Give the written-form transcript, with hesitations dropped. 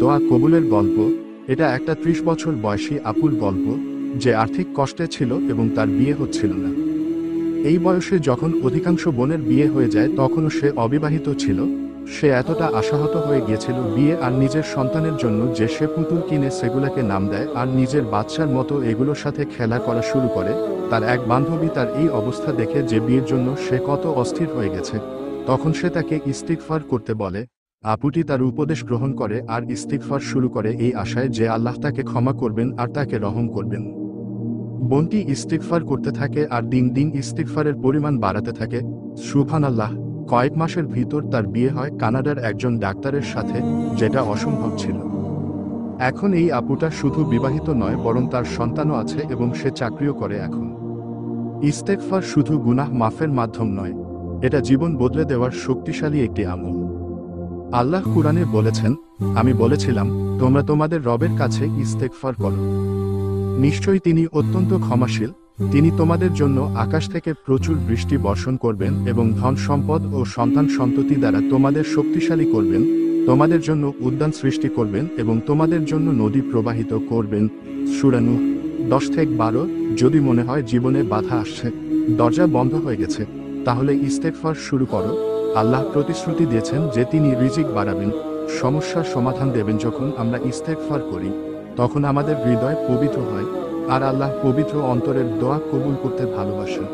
দোয়া কবুলের গল্প। এটা একটা ৩০ বছর বয়সী আপুর গল্প, যে আর্থিক কষ্টে ছিল এবং তার বিয়ে হচ্ছিল না। এই বয়সে যখন অধিকাংশ বোনের বিয়ে হয়ে যায় তখনও সে অবিবাহিত ছিল। সে এতটা আশাহত হয়ে গিয়েছিল বিয়ে আর নিজের সন্তানের জন্য যে সে পুতুল কিনে সেগুলোকে নাম দেয় আর নিজের বাচ্চার মতো এগুলোর সাথে খেলা করা শুরু করে। তার এক বান্ধবী তার এই অবস্থা দেখে যে বিয়ের জন্য সে কত অস্থির হয়ে গেছে, তখন সে তাকে ইস্তিগফার করতে বলে। আপুটি তার উপদেশ গ্রহণ করে আর ইস্তিগফার শুরু করে এই আশায় যে আল্লাহ তাকে ক্ষমা করবেন আর তাকে রহম করবেন। বোনটি ইস্তিগফার করতে থাকে আর দিন দিন ইস্তিগফারের পরিমাণ বাড়াতে থাকে। সুবহানাল্লাহ। কয়েক মাসের ভিতর তার বিয়ে হয় কানাডার একজন ডাক্তারের সাথে, যেটা অসম্ভব ছিল। এখন এই আপুটা শুধু বিবাহিত নয় বরং তার সন্তানও আছে এবং সে চাকরিও করে এখন। ইস্তেগফার শুধু গুনাহ মাফের মাধ্যম নয়, এটা জীবন বদলে দেওয়ার শক্তিশালী একটি আমল। আল্লাহ কুরআনে বলেছেন, আমি বলেছিলাম তোমরা তোমাদের রবের কাছে ইস্তেগফার করো, নিশ্চয়ই তিনি অত্যন্ত ক্ষমাশীল। তিনি তোমাদের জন্য আকাশ থেকে প্রচুর বৃষ্টি বর্ষণ করবেন এবং ধন সম্পদ ও সন্তান সন্ততি দ্বারা তোমাদের শক্তিশালী করবেন, তোমাদের জন্য উদ্যান সৃষ্টি করবেন এবং তোমাদের জন্য নদী প্রবাহিত করবেন। সূরা নূহ 10-12। যদি মনে হয় জীবনে বাধা আসছে, দরজা বন্ধ হয়ে গেছে, তাহলে ইস্তেগফার শুরু করো। আল্লাহ প্রতিশ্রুতি দিয়েছেন যে তিনি রিজিক বাড়াবেন, সমস্যার সমাধান দেবেন। যখন আমরা ইস্তেগফার করি তখন আমাদের হৃদয় পবিত্র হয়, আর আল্লাহ পবিত্র অন্তরের দোয়া কবুল করতে ভালোবাসেন।